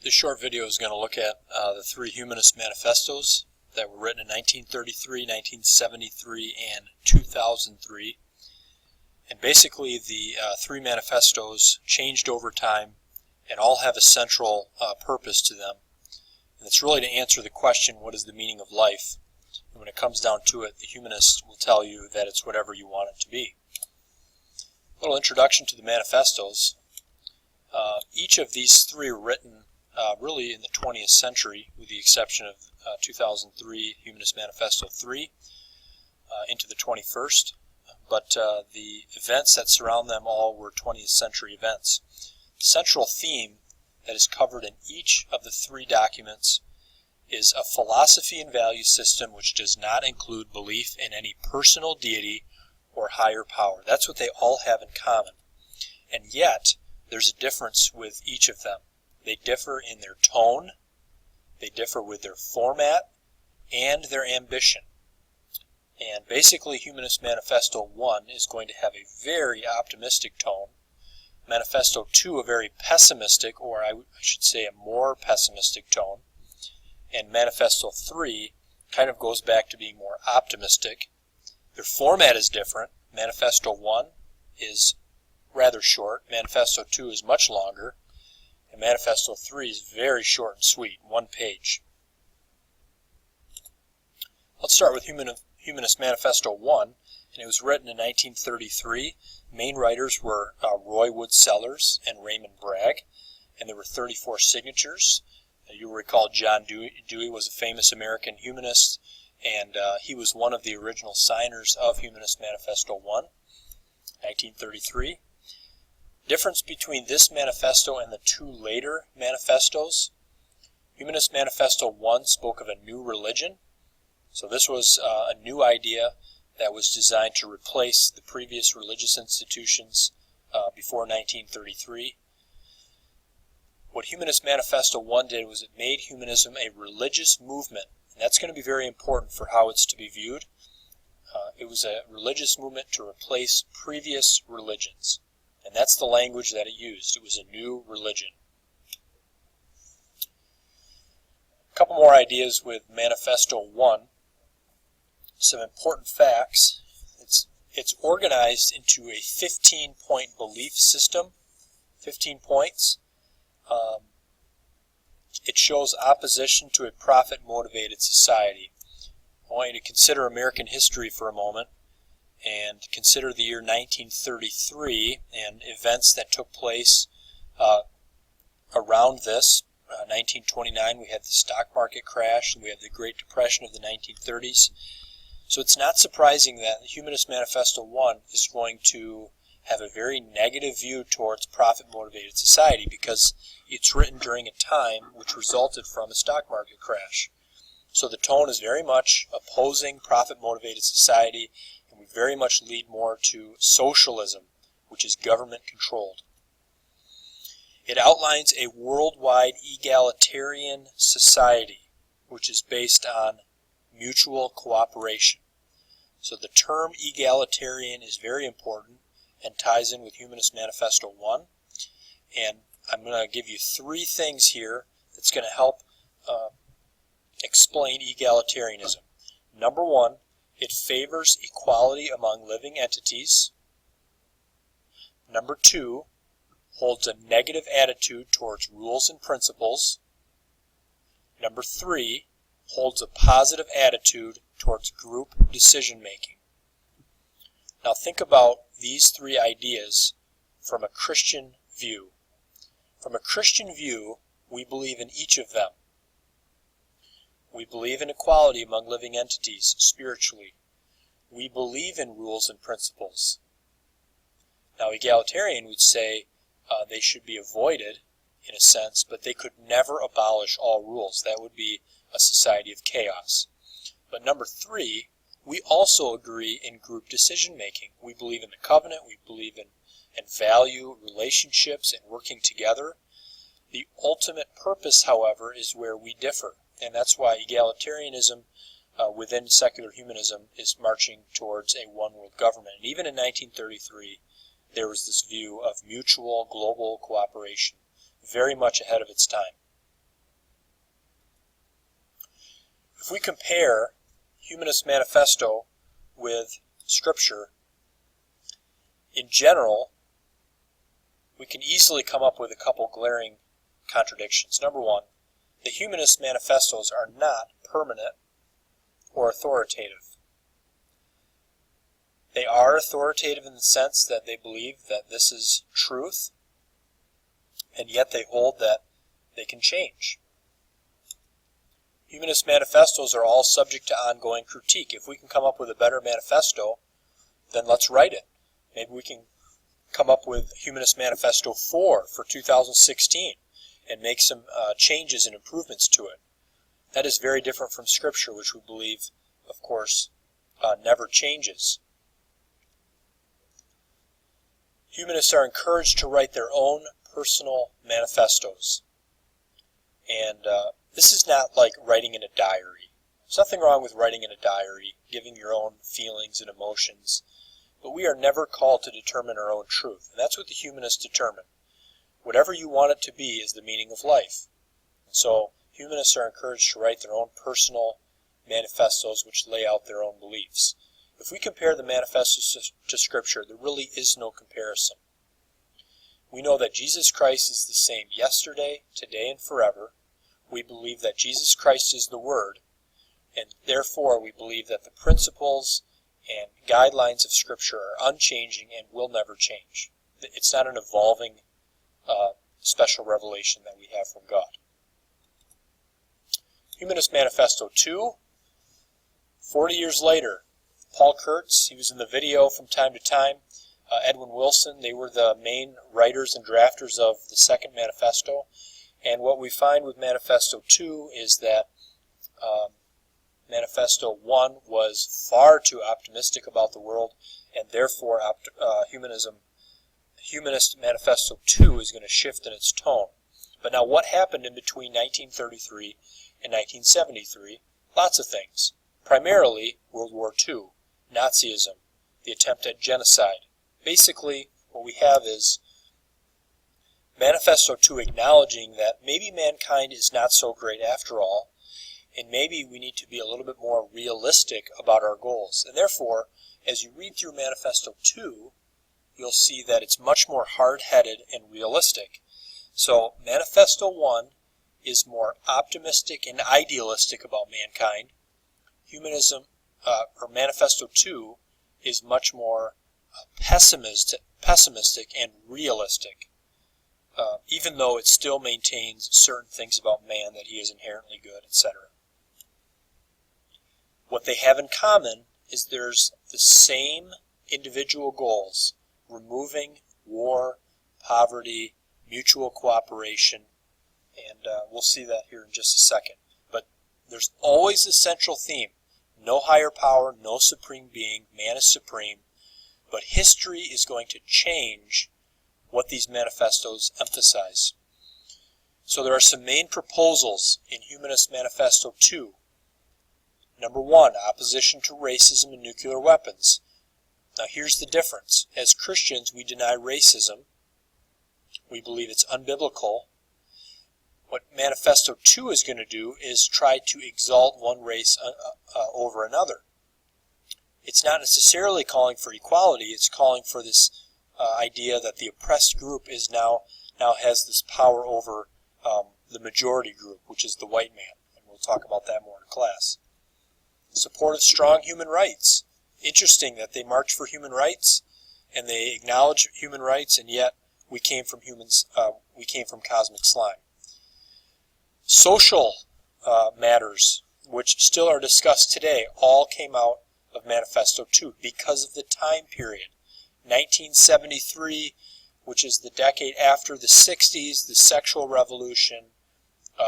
This short video is going to look at the three Humanist Manifestos that were written in 1933, 1973, and 2003. And basically the three manifestos changed over time and all have a central purpose to them. And it's really to answer the question, what is the meaning of life? And when it comes down to it, the humanists will tell you that it's whatever you want it to be. A little introduction to the manifestos. Each of these three are written really in the 20th century, with the exception of 2003 Humanist Manifesto 3 into the 21st. But the events that surround them all were 20th century events. The central theme that is covered in each of the three documents is a philosophy and value system which does not include belief in any personal deity or higher power. That's what they all have in common. And yet, there's a difference with each of them. They differ in their tone, they differ with their format, and their ambition. And basically, Humanist Manifesto 1 is going to have a very optimistic tone. Manifesto 2, a very pessimistic, or I should say a more pessimistic tone. And Manifesto 3 kind of goes back to being more optimistic. Their format is different. Manifesto 1 is rather short. Manifesto 2 is much longer. And Manifesto 3 is very short and sweet, one page. Let's start with Humanist Manifesto 1, and it was written in 1933. Main writers were Roy Wood Sellers and Raymond Bragg, and there were 34 signatures. You'll recall John Dewey was a famous American humanist, and he was one of the original signers of Humanist Manifesto 1, 1933. Difference between this manifesto and the two later manifestos. Humanist Manifesto 1 spoke of a new religion. So this was a new idea that was designed to replace the previous religious institutions before 1933. What Humanist Manifesto 1 did was it made humanism a religious movement. And that's going to be very important for how it's to be viewed. It was a religious movement to replace previous religions. And that's the language that it used. It was a new religion. A couple more ideas with Manifesto 1. Some important facts. It's organized into a 15-point belief system. 15 points. It shows opposition to a profit-motivated society. I want you to consider American history for a moment and consider the year 1933 and events that took place around this. 1929 we had the stock market crash and we had the Great Depression of the 1930s. So it's not surprising that the Humanist Manifesto 1 is going to have a very negative view towards profit-motivated society because it's written during a time which resulted from a stock market crash. So the tone is very much opposing profit-motivated society, and we very much lead more to socialism, which is government-controlled. It outlines a worldwide egalitarian society, which is based on mutual cooperation. So the term egalitarian is very important and ties in with Humanist Manifesto 1. And I'm going to give you three things here that's going to help explain egalitarianism. Number one, it favors equality among living entities. Number two, holds a negative attitude towards rules and principles. Number three, holds a positive attitude towards group decision-making. Now think about these three ideas from a Christian view. From a Christian view, we believe in each of them. We believe in equality among living entities spiritually. We believe in rules and principles. Now, egalitarian would say they should be avoided in a sense, but they could never abolish all rules. That would be a society of chaos. But number three, we also agree in group decision-making. We believe in the covenant. We believe in and value relationships and working together. The ultimate purpose, however, is where we differ. And that's why egalitarianism within secular humanism is marching towards a one-world government. And even in 1933, there was this view of mutual global cooperation, very much ahead of its time. If we compare Humanist Manifesto with Scripture, in general, we can easily come up with a couple glaring contradictions. Number one, the Humanist Manifestos are not permanent or authoritative. They are authoritative in the sense that they believe that this is truth, and yet they hold that they can change. Humanist Manifestos are all subject to ongoing critique. If we can come up with a better manifesto, then let's write it. Maybe we can come up with Humanist Manifesto 4 for 2016 and make some changes and improvements to it. That is very different from Scripture, which we believe, of course, never changes. Humanists are encouraged to write their own personal manifestos. And this is not like writing in a diary. There's nothing wrong with writing in a diary, giving your own feelings and emotions. But we are never called to determine our own truth. And that's what the humanists determine. Whatever you want it to be is the meaning of life. And so humanists are encouraged to write their own personal manifestos which lay out their own beliefs. If we compare the manifestos to Scripture, there really is no comparison. We know that Jesus Christ is the same yesterday, today, and forever. We believe that Jesus Christ is the Word, and therefore we believe that the principles and guidelines of Scripture are unchanging and will never change. It's not an evolving special revelation that we have from God. Humanist Manifesto 2, 40 years later, Paul Kurtz, he was in the video from time to time, Edwin Wilson, they were the main writers and drafters of the second manifesto. And what we find with Manifesto 2 is that Manifesto 1 was far too optimistic about the world, and therefore Humanist Manifesto 2 is going to shift in its tone. But now what happened in between 1933 and 1973? Lots of things. Primarily World War II, Nazism, the attempt at genocide. Basically, what we have is Manifesto 2 acknowledging that maybe mankind is not so great after all, and maybe we need to be a little bit more realistic about our goals. And therefore, as you read through Manifesto 2, you'll see that it's much more hard-headed and realistic. So Manifesto 1 is more optimistic and idealistic about mankind. Manifesto 2 is much more pessimistic and realistic, even though it still maintains certain things about man, that he is inherently good, etc. What they have in common is there's the same individual goals: removing war, poverty, mutual cooperation, and we'll see that here in just a second. But there's always a central theme: no higher power, no supreme being, man is supreme. But history is going to change what these manifestos emphasize. So there are some main proposals in Humanist Manifesto 2. Number 1, opposition to racism and nuclear weapons. Now here's the difference. As Christians, we deny racism. We believe it's unbiblical. What Manifesto 2 is going to do is try to exalt one race over another. It's not necessarily calling for equality, it's calling for this idea that the oppressed group is now has this power over the majority group, which is the white man. And we'll talk about that more in class. Support of strong human rights. Interesting that they march for human rights and they acknowledge human rights, and yet we came from cosmic slime. Social matters, which still are discussed today, all came out of Manifesto 2 because of the time period. 1973, which is the decade after the 60s, the sexual revolution,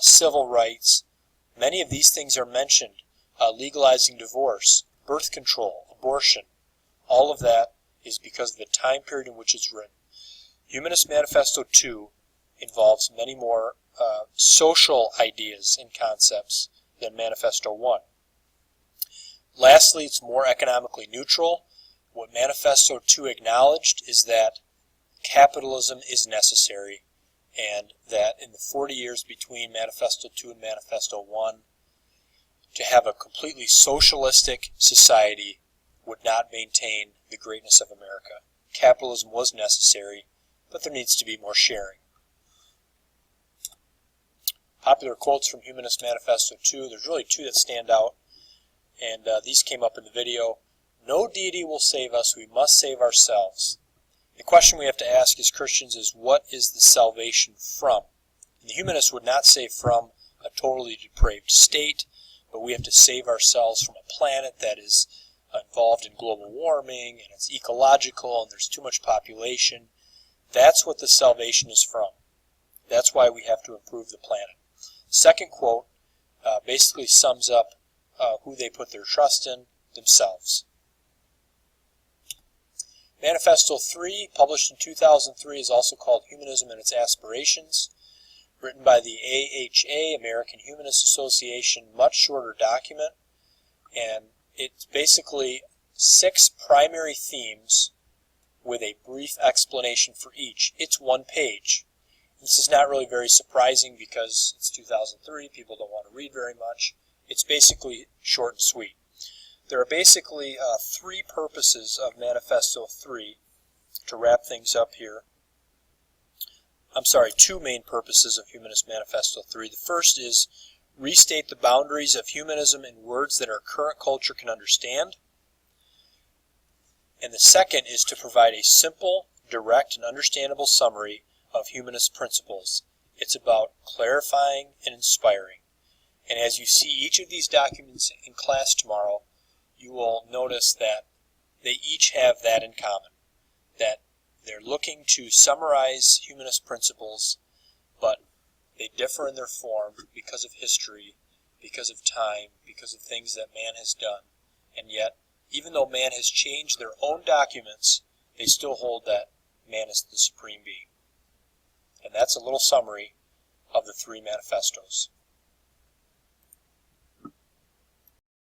civil rights. Many of these things are mentioned. Legalizing divorce, birth control, abortion. All of that is because of the time period in which it's written. Humanist Manifesto 2 involves many more social ideas and concepts than Manifesto 1. Lastly, it's more economically neutral. What Manifesto 2 acknowledged is that capitalism is necessary, and that in the 40 years between Manifesto 2 and Manifesto 1, to have a completely socialistic society would not maintain the greatness of America. Capitalism was necessary, but there needs to be more sharing. Popular quotes from Humanist Manifesto 2. There's really two that stand out, and these came up in the video. No deity will save us, we must save ourselves. The question we have to ask as Christians is, what is the salvation from? And the humanists would not say from a totally depraved state, but we have to save ourselves from a planet that is involved in global warming, and it's ecological, and there's too much population. That's what the salvation is from. That's why we have to improve the planet. Second quote basically sums up who they put their trust in, themselves. Manifesto 3, published in 2003, is also called Humanism and Its Aspirations. Written by the AHA, American Humanist Association, much shorter document. And it's basically 6 primary themes with a brief explanation for each. It's 1 page. This is not really very surprising because it's 2003, people don't want to read very much. It's basically short and sweet. There are basically 3 purposes of Manifesto 3, to wrap things up here. 2 main purposes of Humanist Manifesto 3. The first is restate the boundaries of humanism in words that our current culture can understand. And the second is to provide a simple, direct, and understandable summary of humanist principles. It's about clarifying and inspiring. And as you see each of these documents in class tomorrow, you will notice that they each have that in common, that they're looking to summarize humanist principles, but they differ in their form because of history, because of time, because of things that man has done. And yet, even though man has changed their own documents, they still hold that man is the supreme being. And that's a little summary of the 3 manifestos.